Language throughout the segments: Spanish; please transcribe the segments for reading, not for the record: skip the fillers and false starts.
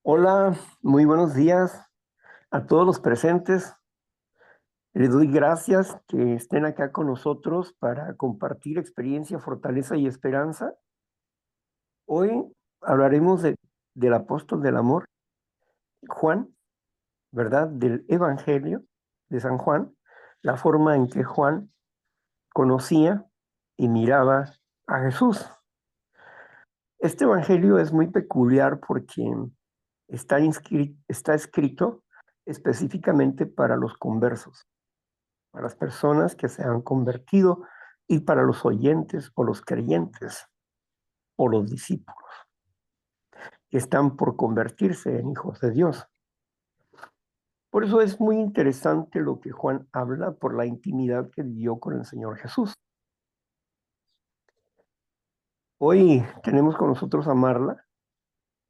Hola, muy buenos días a todos los presentes. Les doy gracias que estén acá con nosotros para compartir experiencia, fortaleza y esperanza. Hoy hablaremos del apóstol del amor, Juan, ¿verdad? Del Evangelio de San Juan, la forma en que Juan conocía y miraba a Jesús. Este Evangelio es muy peculiar porque está escrito específicamente para los conversos, para las personas que se han convertido y para los oyentes o los creyentes o los discípulos que están por convertirse en hijos de Dios. Por eso es muy interesante lo que Juan habla por la intimidad que vivió con el Señor Jesús. Hoy tenemos con nosotros a Marla,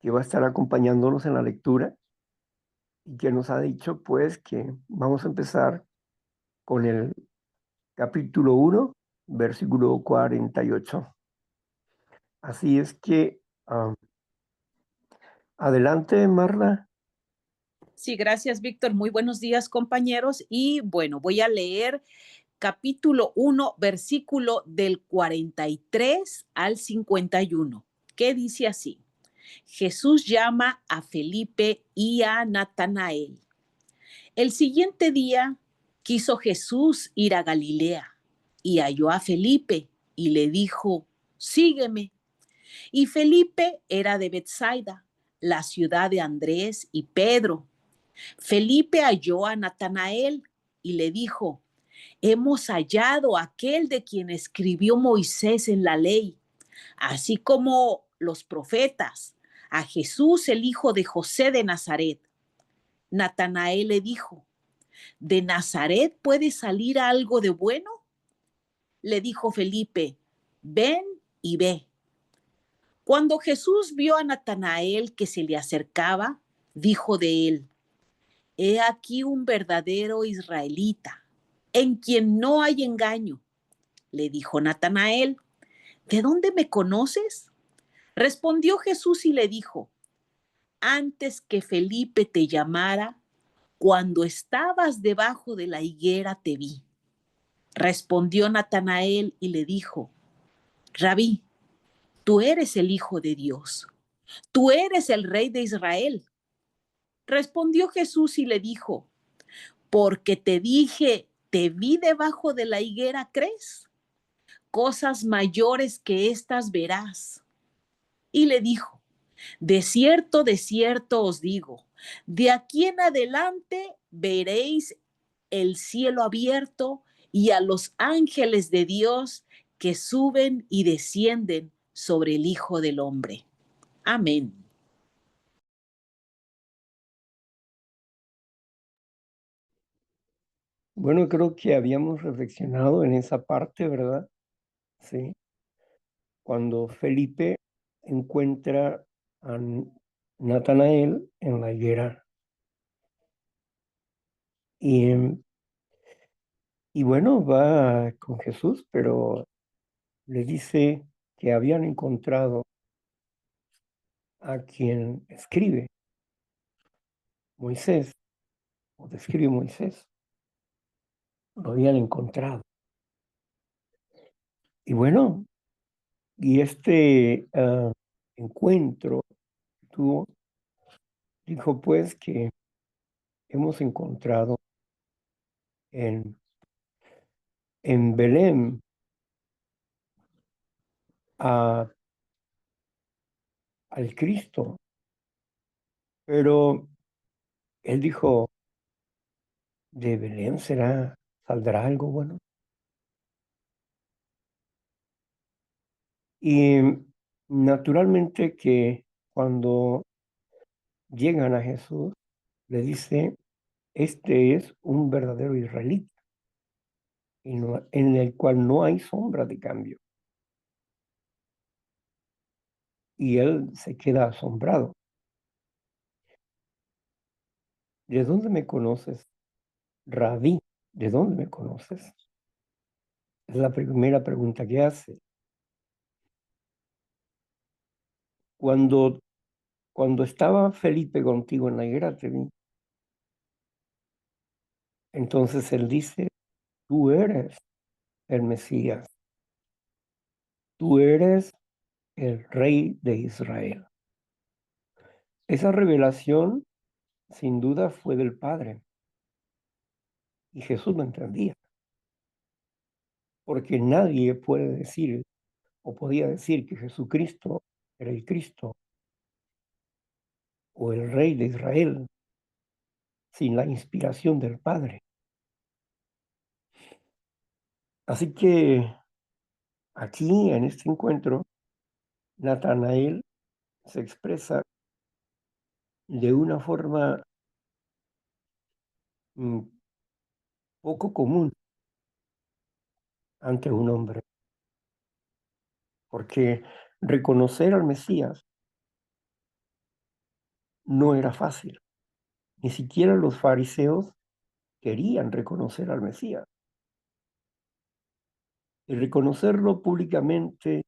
que va a estar acompañándonos en la lectura y que nos ha dicho pues que vamos a empezar con el capítulo 1, versículo 48. Así es que adelante, Marla. Sí, gracias, Víctor. Muy buenos días, compañeros. Y bueno, voy a leer capítulo 1, versículo del 43 al 51, que dice así: Jesús llama a Felipe y a Natanael. El siguiente día quiso Jesús ir a Galilea y halló a Felipe y le dijo: sígueme. Y Felipe era de Bethsaida, la ciudad de Andrés y Pedro. Felipe halló a Natanael y le dijo: hemos hallado a aquel de quien escribió Moisés en la ley, así como los profetas, a Jesús, el hijo de José de Nazaret. Natanael le dijo: ¿de Nazaret puede salir algo de bueno? Le dijo Felipe: ven y ve. Cuando Jesús vio a Natanael que se le acercaba, dijo de él: he aquí un verdadero israelita, en quien no hay engaño. Le dijo Natanael: ¿de dónde me conoces? Respondió Jesús y le dijo: antes que Felipe te llamara, cuando estabas debajo de la higuera te vi. Respondió Natanael y le dijo: Rabí, tú eres el Hijo de Dios, tú eres el Rey de Israel. Respondió Jesús y le dijo: porque te dije, te vi debajo de la higuera, ¿crees? Cosas mayores que estas verás. Y le dijo: de cierto os digo, de aquí en adelante veréis el cielo abierto y a los ángeles de Dios que suben y descienden sobre el Hijo del Hombre. Amén. Bueno, creo que habíamos reflexionado en esa parte, ¿verdad? Sí. Cuando Felipe encuentra a Natanael en la higuera. Y, y bueno, va con Jesús, pero le dice que habían encontrado a quien escribe Moisés, o describe Moisés. Lo habían encontrado. Y bueno, y este encuentro tuvo, dijo pues que hemos encontrado en, en Belén a, al Cristo, pero él dijo, ¿de Belén saldrá algo bueno? Y naturalmente que cuando llegan a Jesús, le dice, este es un verdadero israelita, en el cual no hay sombra de cambio. Y él se queda asombrado. ¿De dónde me conoces, Rabí? ¿De dónde me conoces? Es la primera pregunta que hace. Cuando cuando estaba Felipe contigo en la higuera te vi. Entonces él dice, tú eres el Mesías, tú eres el Rey de Israel. Esa revelación, sin duda, fue del Padre. Y Jesús lo entendía. Porque nadie puede decir o podía decir que Jesucristo era el Cristo o el Rey de Israel sin la inspiración del Padre. Así que aquí, en este encuentro, Natanael se expresa de una forma poco común ante un hombre, porque reconocer al Mesías no era fácil. Ni siquiera los fariseos querían reconocer al Mesías. Y reconocerlo públicamente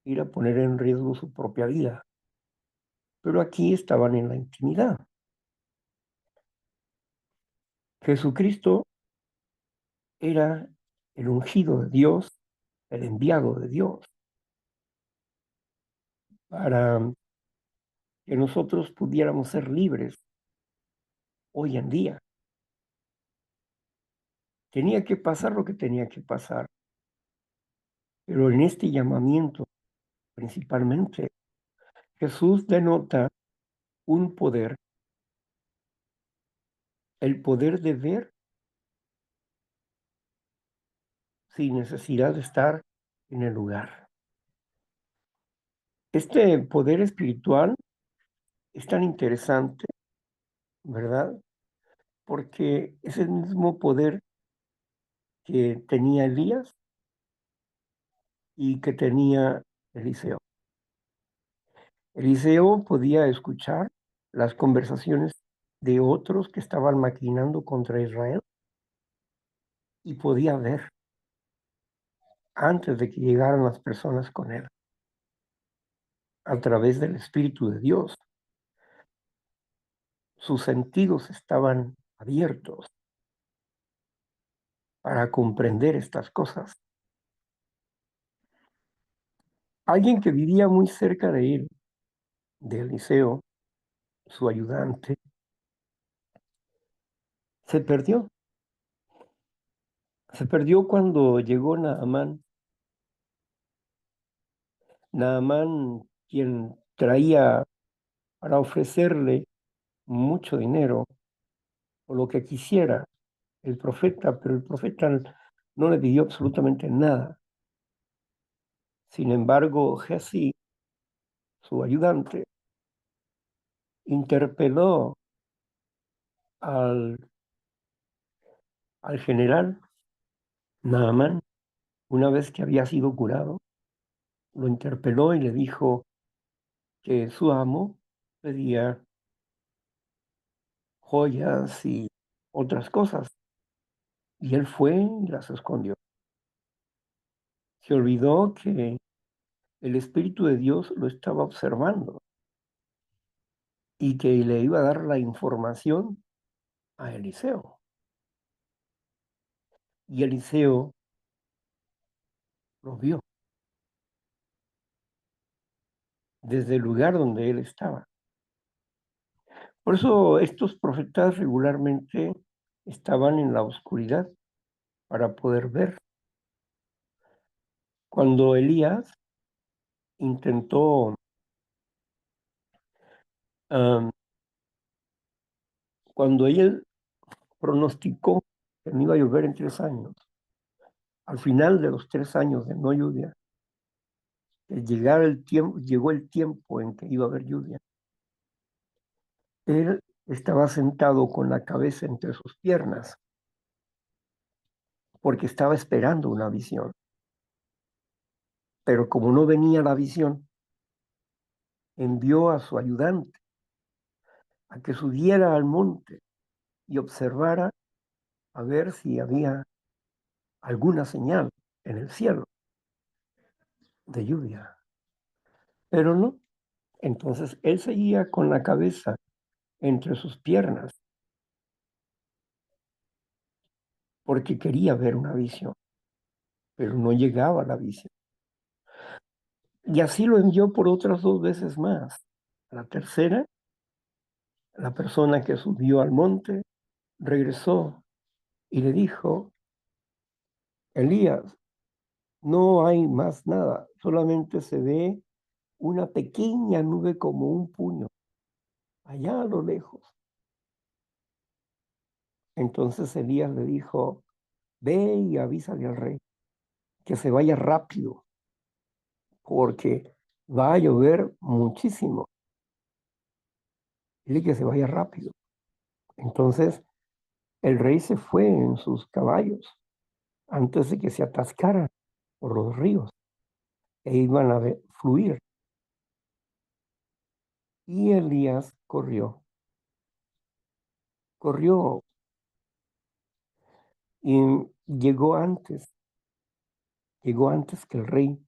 era poner en riesgo su propia vida. Pero aquí estaban en la intimidad. Jesucristo era el ungido de Dios, el enviado de Dios, para que nosotros pudiéramos ser libres hoy en día. Tenía que pasar lo que tenía que pasar, pero en este llamamiento, principalmente, Jesús denota un poder, el poder de ver sin necesidad de estar en el lugar. Este poder espiritual es tan interesante, ¿verdad? Porque es el mismo poder que tenía Elías y que tenía Eliseo. Eliseo podía escuchar las conversaciones de otros que estaban maquinando contra Israel y podía ver antes de que llegaran las personas con él, a través del Espíritu de Dios. Sus sentidos estaban abiertos para comprender estas cosas. Alguien que vivía muy cerca de él, de Eliseo, su ayudante, se perdió. Se perdió cuando llegó Naamán. Naamán, quien traía para ofrecerle mucho dinero o lo que quisiera el profeta, pero el profeta no le pidió absolutamente nada. Sin embargo, Giezi, su ayudante, interpeló al, al general Naamán una vez que había sido curado. Lo interpeló y le dijo que su amo pedía joyas y otras cosas. Y él fue y las escondió. Se olvidó que el Espíritu de Dios lo estaba observando y que le iba a dar la información a Eliseo. Y Eliseo lo vio desde el lugar donde él estaba. Por eso estos profetas regularmente estaban en la oscuridad para poder ver. Cuando Elías intentó, cuando él pronosticó que no iba a llover en 3 años, al final de los 3 años de no lluvia, llegó el tiempo en que iba a haber lluvia. Él estaba sentado con la cabeza entre sus piernas porque estaba esperando una visión. Pero como no venía la visión, envió a su ayudante a que subiera al monte y observara a ver si había alguna señal en el cielo de lluvia. Pero no, Entonces él seguía con la cabeza entre sus piernas porque quería ver una visión, pero no llegaba a la visión. Y así lo envió por otras 2 veces más. La tercera, la persona que subió al monte regresó y le dijo: Elías, no hay más nada, solamente se ve una pequeña nube como un puño, allá a lo lejos. Entonces Elías le dijo: ve y avísale al rey que se vaya rápido, porque va a llover muchísimo. Dile que se vaya rápido. Entonces el rey se fue en sus caballos antes de que se atascaran por los ríos e iban a fluir. Y Elías corrió y llegó antes que el rey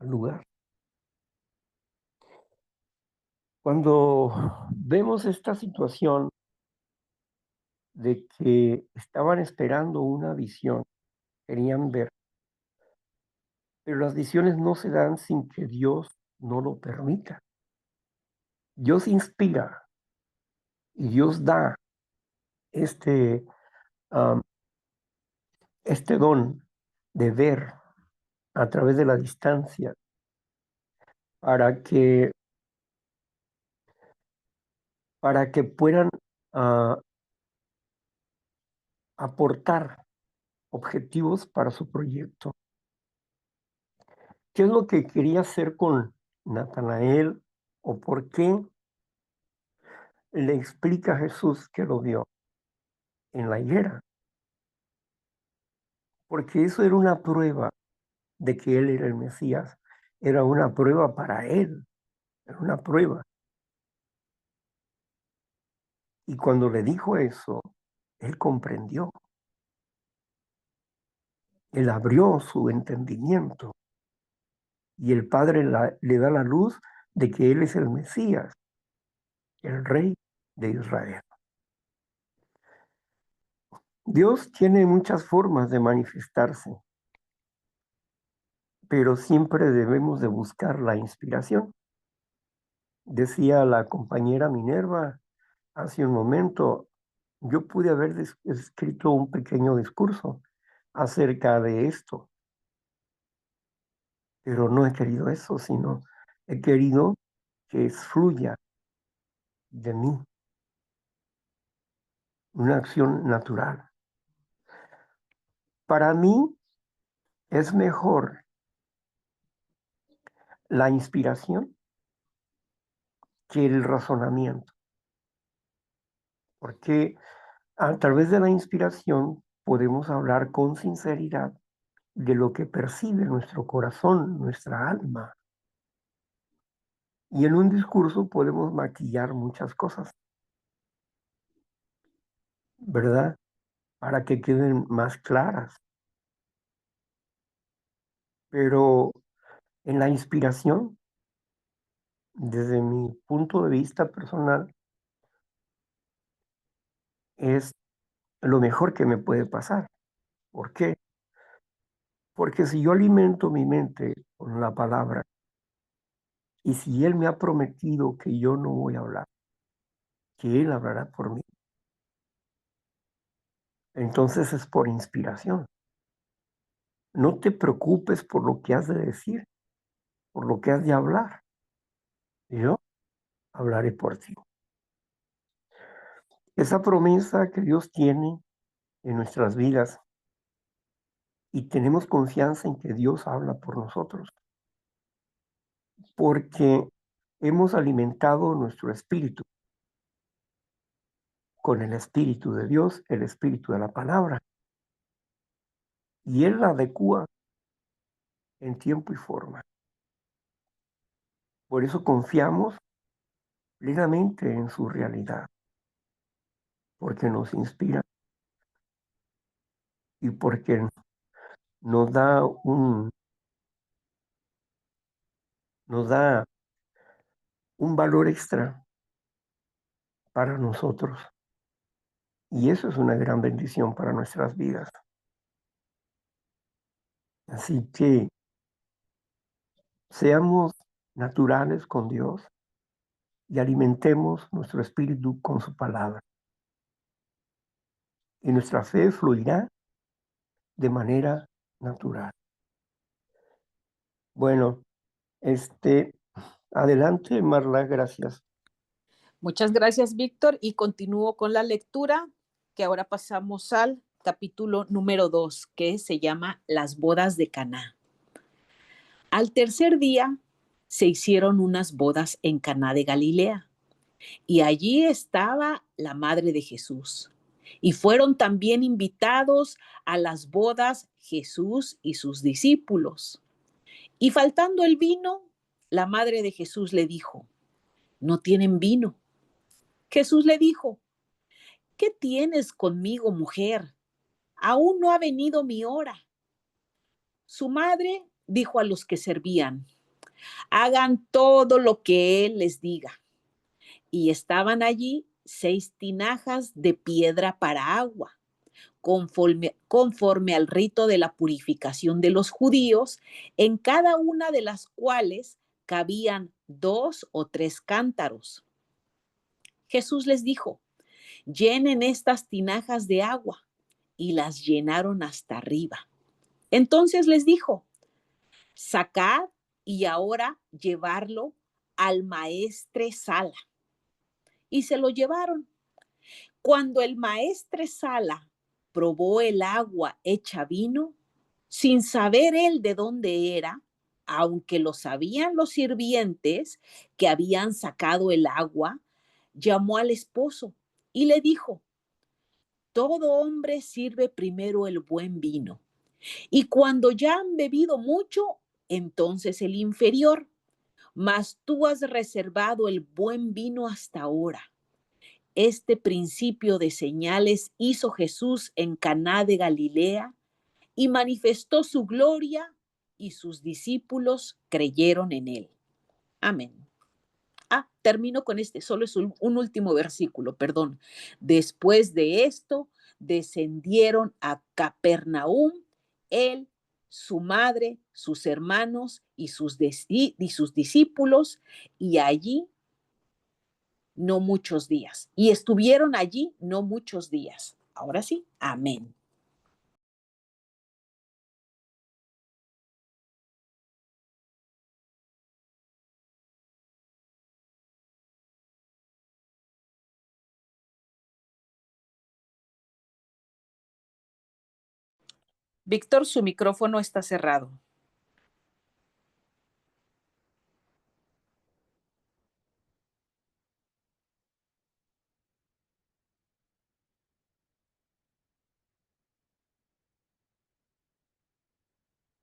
al lugar. Cuando vemos esta situación de que estaban esperando una visión, querían ver, pero las visiones no se dan sin que Dios no lo permita. Dios inspira y Dios da este, am, este don de ver a través de la distancia para que, puedan ah, aportar objetivos para su proyecto. ¿Qué es lo que quería hacer con Natanael o por qué le explica a Jesús que lo vio en la higuera? Porque eso era una prueba de que él era el Mesías. Era una prueba para él, era una prueba. Y cuando le dijo eso, él comprendió, él abrió su entendimiento y el Padre le da la luz de que él es el Mesías, el Rey de Israel. Dios tiene muchas formas de manifestarse, pero siempre debemos de buscar la inspiración. Decía la compañera Minerva hace un momento, yo pude haber escrito un pequeño discurso acerca de esto, pero no he querido eso, sino he querido que fluya de mí una acción natural. Para mí es mejor la inspiración que el razonamiento, porque a través de la inspiración podemos hablar con sinceridad de lo que percibe nuestro corazón, nuestra alma. Y en un discurso podemos maquillar muchas cosas, ¿verdad? Para que queden más claras. Pero en la inspiración, desde mi punto de vista personal, es lo mejor que me puede pasar. ¿Por qué? Porque si yo alimento mi mente con la palabra y si Él me ha prometido que yo no voy a hablar, que Él hablará por mí, entonces es por inspiración. No te preocupes por lo que has de decir, por lo que has de hablar. Yo hablaré por ti. Esa promesa que Dios tiene en nuestras vidas y tenemos confianza en que Dios habla por nosotros, porque hemos alimentado nuestro espíritu con el espíritu de Dios, el espíritu de la palabra, y Él la adecua en tiempo y forma. Por eso confiamos plenamente en su realidad, porque nos inspira y porque nos da nos da un valor extra para nosotros. Y eso es una gran bendición para nuestras vidas. Así que seamos naturales con Dios y alimentemos nuestro espíritu con su palabra. Y nuestra fe fluirá de manera natural. Bueno, adelante, Marla, gracias. Muchas gracias, Víctor, y continúo con la lectura, que ahora pasamos al capítulo número 2, que se llama Las bodas de Caná. Al tercer día se hicieron unas bodas en Caná de Galilea, y allí estaba la madre de Jesús. Y fueron también invitados a las bodas Jesús y sus discípulos. Y faltando el vino, la madre de Jesús le dijo: no tienen vino. Jesús le dijo: ¿qué tienes conmigo, mujer? Aún no ha venido mi hora. Su madre dijo a los que servían: hagan todo lo que él les diga. Y estaban allí 6 tinajas de piedra para agua, conforme al rito de la purificación de los judíos, en cada una de las cuales cabían 2 o 3 cántaros. Jesús les dijo: llenen estas tinajas de agua, y las llenaron hasta arriba. Entonces les dijo: sacad y ahora llevarlo al maestre Sala. Y se lo llevaron. Cuando el maestre Sala probó el agua hecha vino, sin saber él de dónde era, aunque lo sabían los sirvientes que habían sacado el agua, llamó al esposo y le dijo: todo hombre sirve primero el buen vino, y cuando ya han bebido mucho, entonces el inferior, mas tú has reservado el buen vino hasta ahora. Este principio de señales hizo Jesús en Caná de Galilea y manifestó su gloria, y sus discípulos creyeron en él. Amén. Termino con solo es un último versículo, perdón. Después de esto, descendieron a Capernaum, él, su madre, sus hermanos y sus discípulos, y allí no muchos días. Y estuvieron allí no muchos días. Ahora sí, amén. Víctor, su micrófono está cerrado.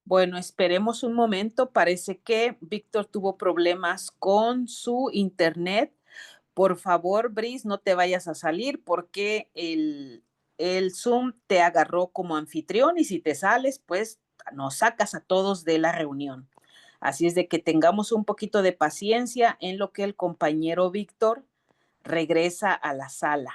Bueno, esperemos un momento. Parece que Víctor tuvo problemas con su internet. Por favor, Brice, no te vayas a salir porque el Zoom te agarró como anfitrión, y si te sales, pues nos sacas a todos de la reunión. Así es de que tengamos un poquito de paciencia en lo que el compañero Víctor regresa a la sala.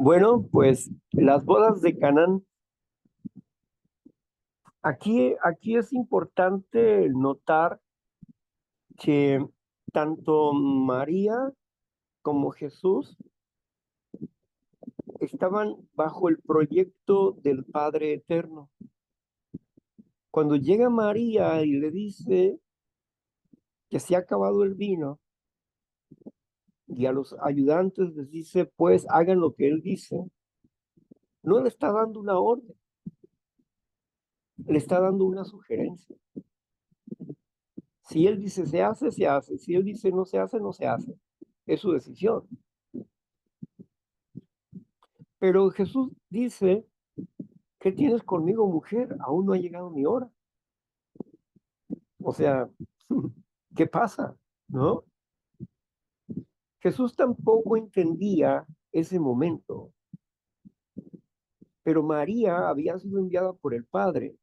Bueno, pues las bodas de Canaán. Aquí es importante notar que tanto María como Jesús estaban bajo el proyecto del Padre Eterno. Cuando llega María y le dice que se ha acabado el vino, y a los ayudantes les dice, pues hagan lo que él dice, no le está dando una orden, le está dando una sugerencia. Si él dice se hace, se hace. Si él dice no se hace, no se hace. Es su decisión. Pero Jesús dice, ¿qué tienes conmigo, mujer? Aún no ha llegado mi hora. O sea, ¿qué pasa? ¿No? Jesús tampoco entendía ese momento, pero María había sido enviada por el Padre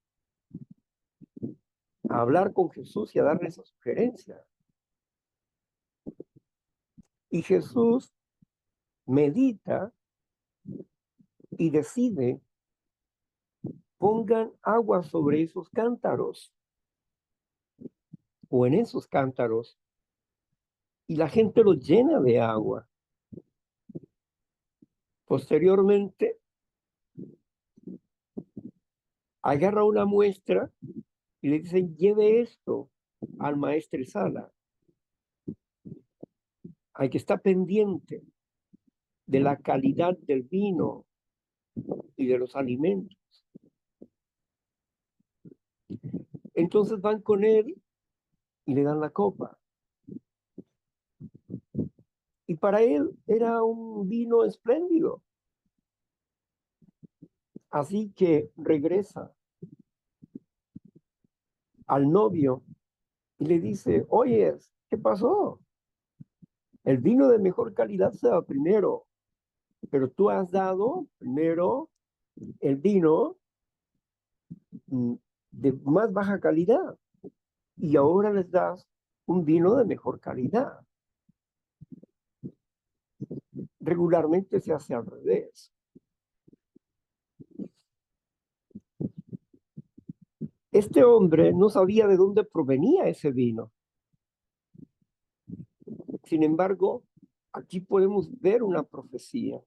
a hablar con Jesús y a darle esa sugerencia. Y Jesús medita y decide, pongan agua sobre esos cántaros o en esos cántaros, y la gente lo llena de agua. Posteriormente, agarra una muestra y le dicen, lleve esto al maestresala, al que está pendiente de la calidad del vino y de los alimentos. Entonces van con él y le dan la copa. Y para él era un vino espléndido. Así que regresa al novio y le dice, oye, ¿qué pasó? El vino de mejor calidad se da primero, pero tú has dado primero el vino de más baja calidad y ahora les das un vino de mejor calidad. Regularmente se hace al revés. Este hombre no sabía de dónde provenía ese vino. Sin embargo, aquí podemos ver una profecía.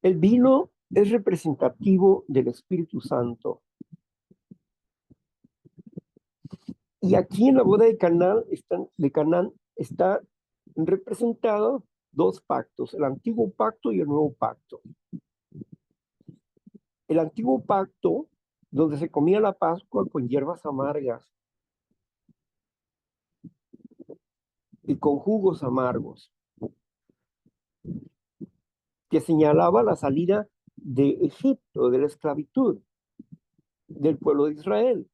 El vino es representativo del Espíritu Santo. Y aquí en la boda de Canaán está representado dos pactos, el antiguo pacto y el nuevo pacto. El antiguo pacto, donde se comía la Pascua con hierbas amargas y con jugos amargos, que señalaba la salida de Egipto, de la esclavitud del pueblo de Israel.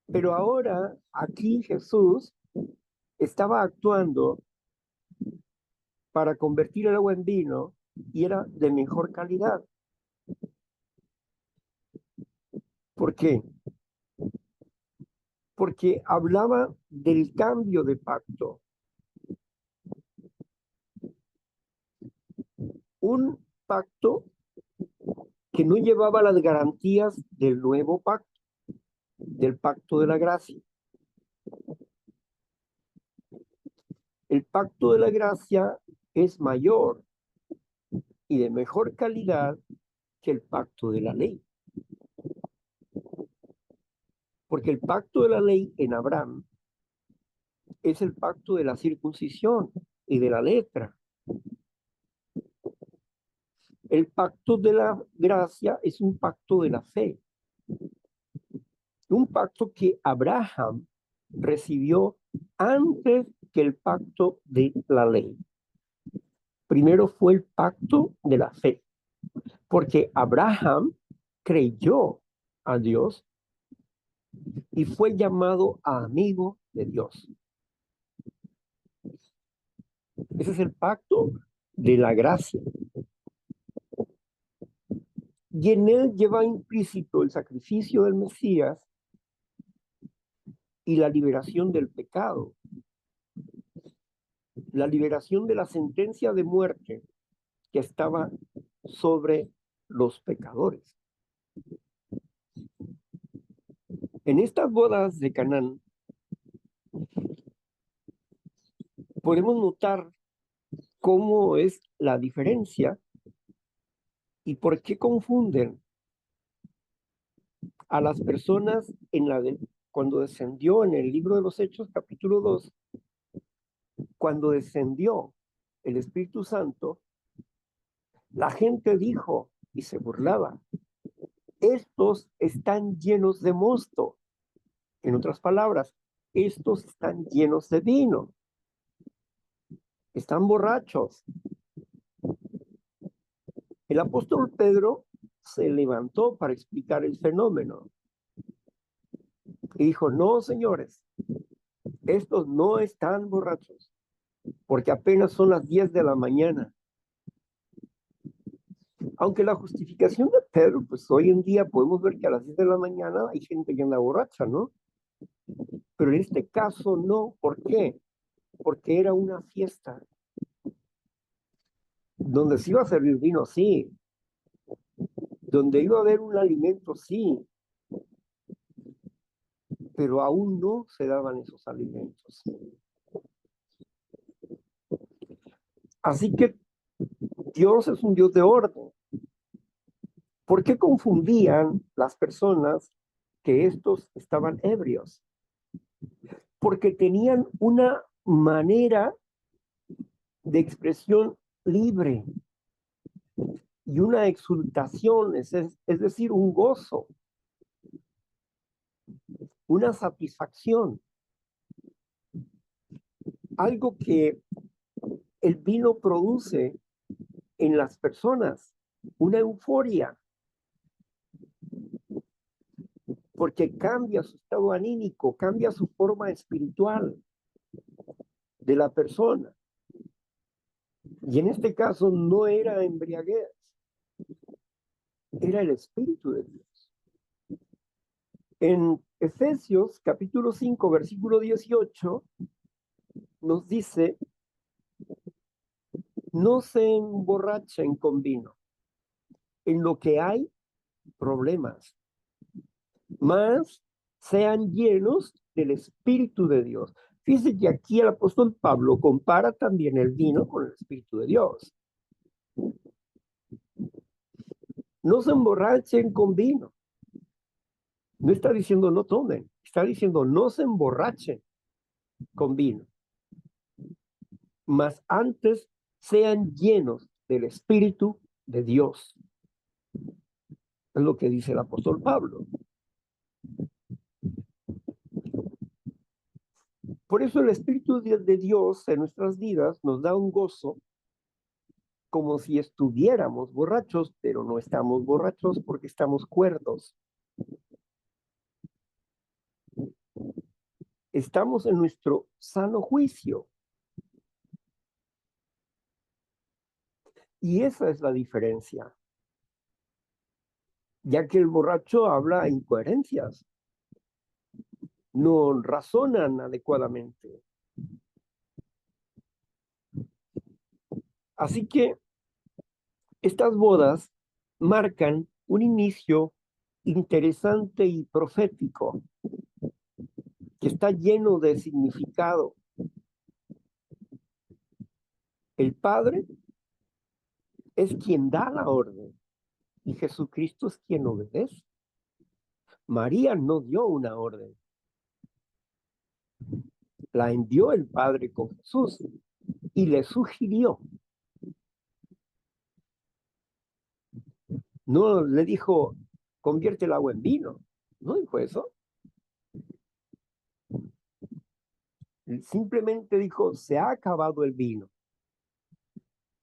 Pero ahora aquí Jesús estaba actuando para convertir el agua en vino y era de mejor calidad. ¿Por qué? Porque hablaba del cambio de pacto. Un pacto que no llevaba las garantías del nuevo pacto, del pacto de la gracia. El pacto de la gracia es mayor y de mejor calidad que el pacto de la ley. Porque el pacto de la ley en Abraham es el pacto de la circuncisión y de la letra. El pacto de la gracia es un pacto de la fe. Un pacto que Abraham recibió antes que el pacto de la ley. Primero fue el pacto de la fe, porque Abraham creyó a Dios y fue llamado amigo de Dios. Ese es el pacto de la gracia. Y en él lleva implícito el sacrificio del Mesías y la liberación del pecado. la liberación de la sentencia de muerte que estaba sobre los pecadores. En estas bodas de Canaán podemos notar cómo es la diferencia y por qué confunden a las personas cuando descendió en el libro de los Hechos, capítulo 2, cuando descendió el Espíritu Santo, la gente dijo y se burlaba: estos están llenos de mosto. En otras palabras, estos están llenos de vino, están borrachos. El apóstol Pedro se levantó para explicar el fenómeno y dijo: no, señores, estos no están borrachos, porque apenas son las 10 de la mañana. Aunque la justificación de Pedro, pues hoy en día podemos ver que a las 10 de la mañana hay gente que anda borracha, ¿no? Pero en este caso no. ¿Por qué? Porque era una fiesta donde se iba a servir vino, sí, donde iba a haber un alimento, sí, pero aún no se daban esos alimentos. Así que Dios es un Dios de orden. ¿Por qué confundían las personas que estos estaban ebrios? Porque tenían una manera de expresión libre y una exultación, es decir, un gozo, una satisfacción, algo que el vino produce en las personas, una euforia, porque cambia su estado anímico, cambia su forma espiritual de la persona. Y en este caso no era embriaguez, era el Espíritu de Dios. En Efesios capítulo 5, versículo 18, nos dice: no se emborrachen con vino, en lo que hay problemas, más sean llenos del Espíritu de Dios. Fíjense que aquí el apóstol Pablo compara también el vino con el Espíritu de Dios. No se emborrachen con vino. No está diciendo no tomen, está diciendo no se emborrachen con vino, mas antes sean llenos del Espíritu de Dios. Es lo que dice el apóstol Pablo. Por eso el Espíritu de Dios en nuestras vidas nos da un gozo como si estuviéramos borrachos, pero no estamos borrachos porque estamos cuerdos. Estamos en nuestro sano juicio. Y esa es la diferencia. Ya que el borracho habla incoherencias, no razonan adecuadamente. Así que estas bodas marcan un inicio interesante y profético que está lleno de significado. El Padre es quien da la orden y Jesucristo es quien obedece. María no dio una orden, la envió el Padre con Jesús y le sugirió. No le dijo: convierte el agua en vino. No dijo eso. Simplemente dijo: se ha acabado el vino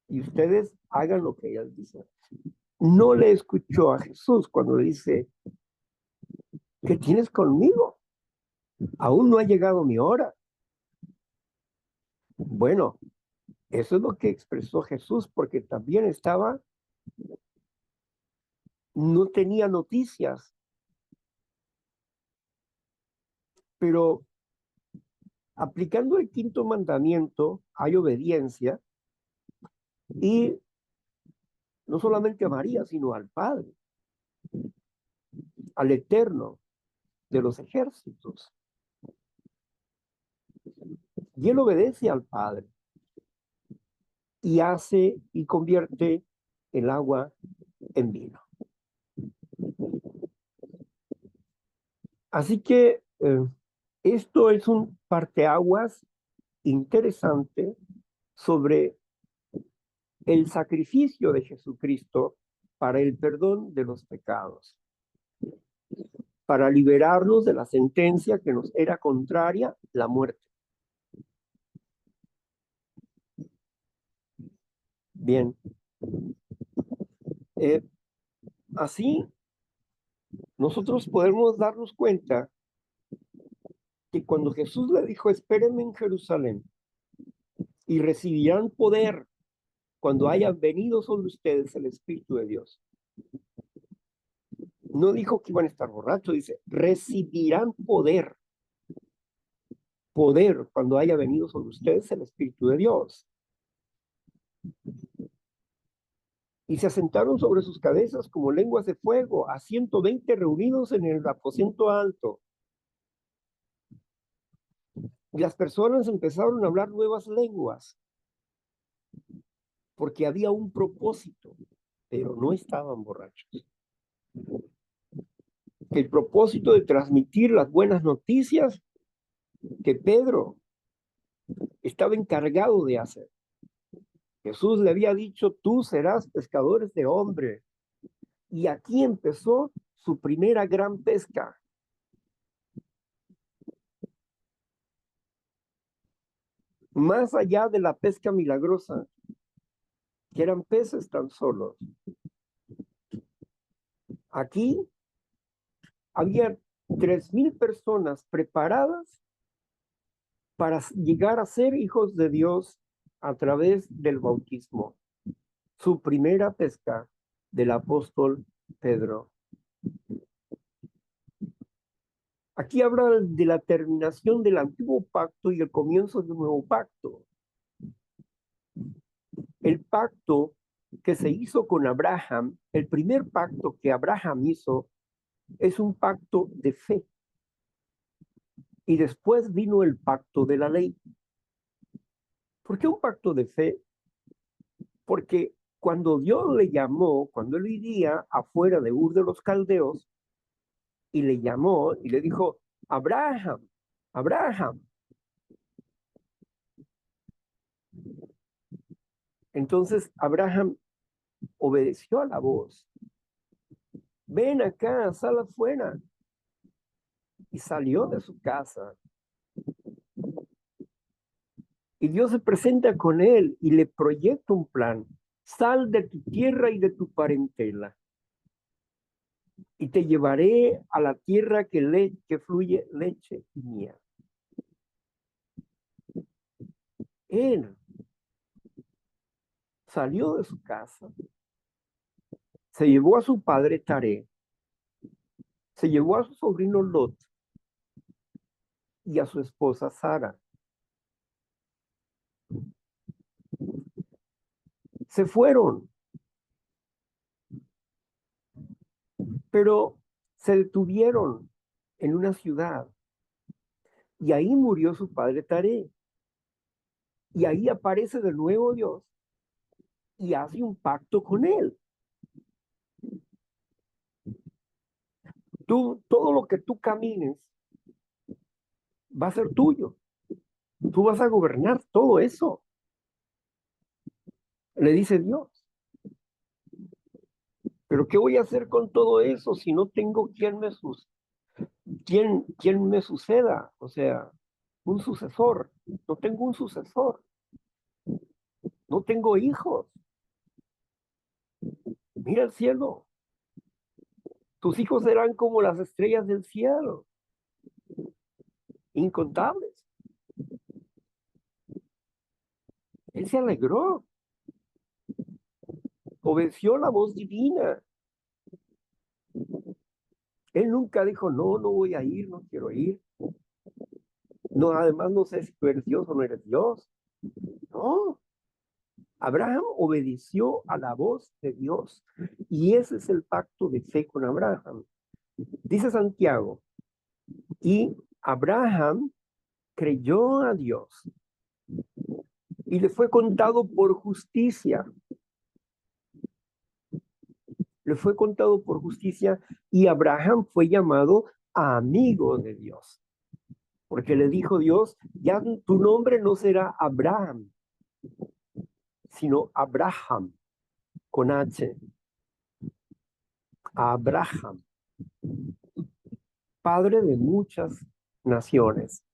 y ustedes hagan lo que ellas dicen. No le escuchó a Jesús cuando le dice: ¿qué tienes conmigo? Aún no ha llegado mi hora. Bueno, eso es lo que expresó Jesús, porque también no tenía noticias, pero Aplicando el quinto mandamiento, hay obediencia y no solamente a María, sino al Padre, al Eterno de los ejércitos. Y él obedece al Padre y hace y convierte el agua en vino. Así que esto es un parteaguas interesante sobre el sacrificio de Jesucristo para el perdón de los pecados, para liberarnos de la sentencia que nos era contraria, la muerte. Bien, así nosotros podemos darnos cuenta que cuando Jesús le dijo, espérenme en Jerusalén y recibirán poder cuando haya venido sobre ustedes el Espíritu de Dios. No dijo que iban a estar borrachos, dice, recibirán poder. Poder cuando haya venido sobre ustedes el Espíritu de Dios. Y se asentaron sobre sus cabezas como lenguas de fuego, a 120 reunidos en el aposento alto. Y las personas empezaron a hablar nuevas lenguas, porque había un propósito, pero no estaban borrachos. El propósito de transmitir las buenas noticias que Pedro estaba encargado de hacer. Jesús le había dicho, tú serás pescadores de hombres. Y aquí empezó su primera gran pesca. Más allá de la pesca milagrosa, que eran peces tan solos. Aquí había 3,000 personas preparadas para llegar a ser hijos de Dios a través del bautismo. Su primera pesca del apóstol Pedro. Aquí habla de la terminación del antiguo pacto y el comienzo de un nuevo pacto. El pacto que se hizo con Abraham, el primer pacto que Abraham hizo, es un pacto de fe. Y después vino el pacto de la ley. ¿Por qué un pacto de fe? Porque cuando Dios le llamó, cuando él vivía afuera de Ur de los Caldeos, y le llamó y le dijo, Abraham, Abraham. Entonces Abraham obedeció a la voz. Ven acá, sal afuera. Y salió de su casa. Y Dios se presenta con él y le proyecta un plan. Sal de tu tierra y de tu parentela. Y te llevaré a la tierra que fluye leche y miel. Él salió de su casa, se llevó a su padre Taré, se llevó a su sobrino Lot y a su esposa Sara. Se fueron, pero se detuvieron en una ciudad y ahí murió su padre Taré. Y ahí aparece de nuevo Dios y hace un pacto con él. Todo lo que tú camines va a ser tuyo. Tú vas a gobernar todo eso. Le dice Dios. Pero ¿qué voy a hacer con todo eso si no tengo quien me suceda? O sea, un sucesor. No tengo un sucesor. No tengo hijos. Mira el cielo. Tus hijos serán como las estrellas del cielo. Incontables. Él se alegró. Obedeció la voz divina. Él nunca dijo, no, no voy a ir, no quiero ir. No, además no sé si tú eres Dios o no eres Dios. No. Abraham obedeció a la voz de Dios y ese es el pacto de fe con Abraham. Dice Santiago, y Abraham creyó a Dios y le fue contado por justicia. Le fue contado por justicia y Abraham fue llamado amigo de Dios. Porque le dijo Dios, ya tu nombre no será Abraham, sino Abraham, con H. Abraham, padre de muchas naciones.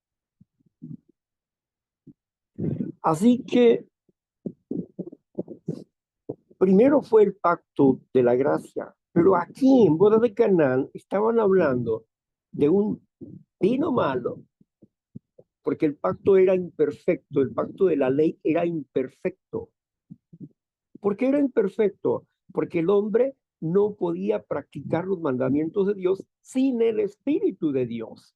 Así que primero fue el pacto de la gracia, pero aquí en Boda de Canaán estaban hablando de un vino malo, porque el pacto era imperfecto, el pacto de la ley era imperfecto. ¿Por qué era imperfecto? Porque el hombre no podía practicar los mandamientos de Dios sin el Espíritu de Dios.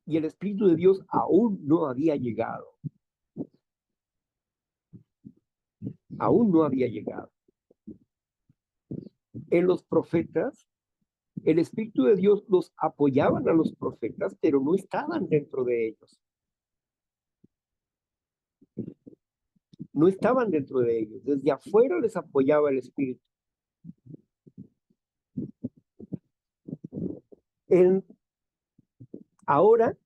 Y el Espíritu de Dios aún no había llegado. Aún no había llegado. En los profetas, el Espíritu de Dios los apoyaban a los profetas, pero no estaban dentro de ellos. No estaban dentro de ellos. Desde afuera les apoyaba el Espíritu. Ahora,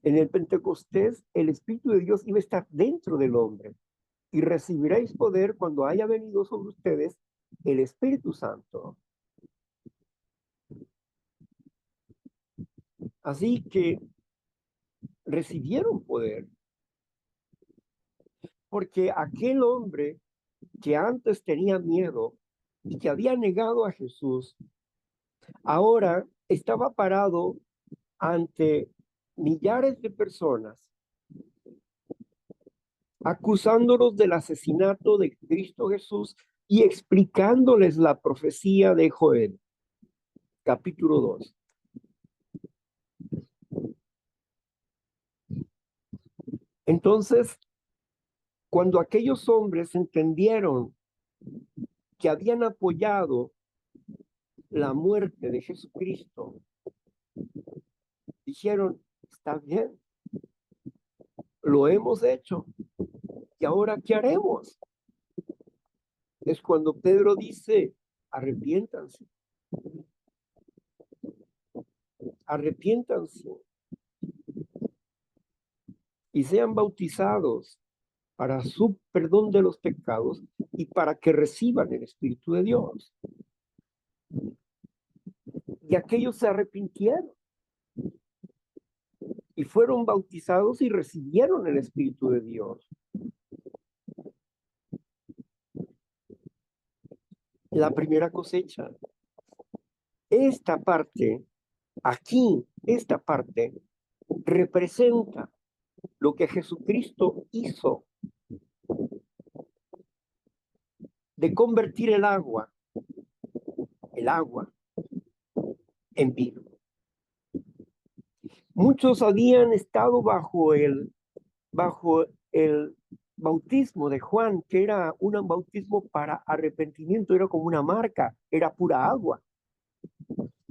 en el Pentecostés, el Espíritu de Dios iba a estar dentro del hombre. Y recibiréis poder cuando haya venido sobre ustedes el Espíritu Santo. Así que recibieron poder, porque aquel hombre que antes tenía miedo y que había negado a Jesús, ahora estaba parado ante millares de personas, acusándolos del asesinato de Cristo Jesús y explicándoles la profecía de Joel, capítulo 2. Entonces, cuando aquellos hombres entendieron que habían apoyado la muerte de Jesucristo, dijeron, está bien, lo hemos hecho, ¿y ahora qué haremos? Es cuando Pedro dice, arrepiéntanse, arrepiéntanse y sean bautizados para su perdón de los pecados y para que reciban el Espíritu de Dios. Y aquellos se arrepintieron y fueron bautizados y recibieron el Espíritu de Dios. La primera cosecha. Esta parte, aquí, esta parte, representa lo que Jesucristo hizo de convertir el agua en vino. Muchos habían estado bajo el bautismo de Juan, que era un bautismo para arrepentimiento, era como una marca, era pura agua.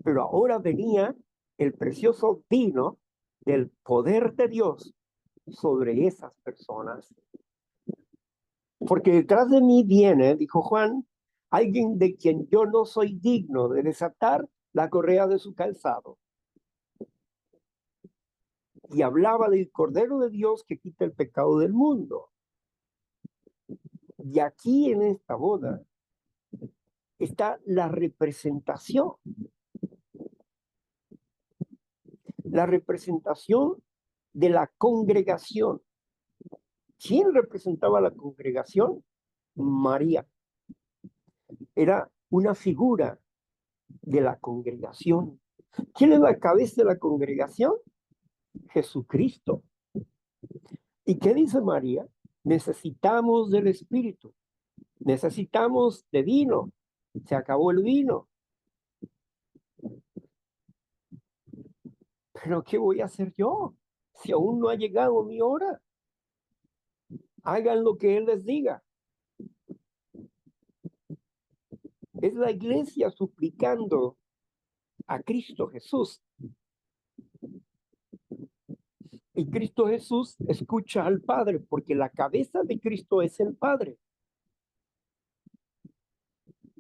Pero ahora venía el precioso vino del poder de Dios sobre esas personas. Porque detrás de mí viene, dijo Juan, alguien de quien yo no soy digno de desatar la correa de su calzado. Y hablaba del Cordero de Dios que quita el pecado del mundo. Y aquí en esta boda está la representación de la congregación. ¿Quién representaba a la congregación? María. Era una figura de la congregación. ¿Quién es la cabeza de la congregación? Jesucristo. ¿Y qué dice María? Necesitamos del Espíritu. Necesitamos de vino. Se acabó el vino. Pero ¿qué voy a hacer yo si aún no ha llegado mi hora? Hagan lo que Él les diga. Es la iglesia suplicando a Cristo Jesús. Y Cristo Jesús escucha al Padre, porque la cabeza de Cristo es el Padre.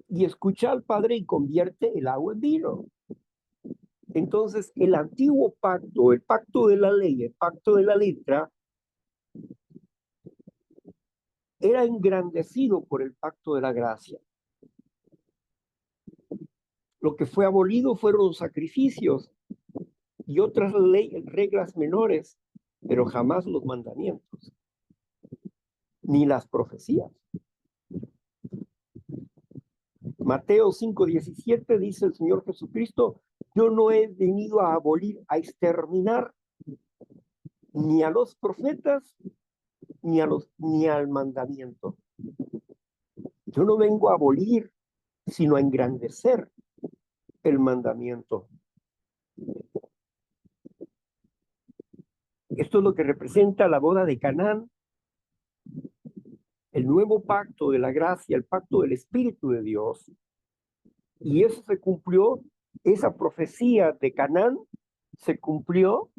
Y escucha al Padre y convierte el agua en vino. Entonces, el antiguo pacto, el pacto de la ley, el pacto de la letra, era engrandecido por el pacto de la gracia. Lo que fue abolido fueron los sacrificios y otras reglas menores, pero jamás los mandamientos, ni las profecías. Mateo 5:17 dice el Señor Jesucristo: yo no he venido a abolir, a exterminar ni a los profetas ni al mandamiento. Yo no vengo a abolir, sino a engrandecer el mandamiento. Esto es lo que representa la boda de Canaán, el nuevo pacto de la gracia, el pacto del Espíritu de Dios. Y eso se cumplió, esa profecía de Canaán se cumplió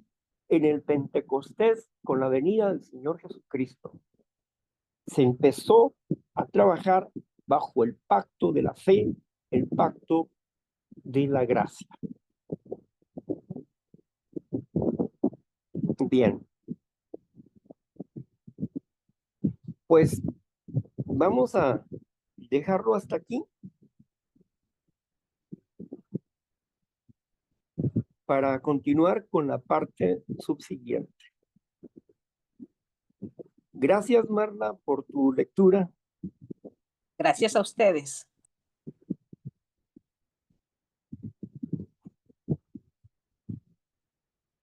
en el Pentecostés con la venida del Señor Jesucristo. Se empezó a trabajar bajo el pacto de la fe, el pacto de la gracia. Bien, pues vamos a dejarlo hasta aquí para continuar con la parte subsiguiente. Gracias, Marla, por tu lectura. Gracias a ustedes.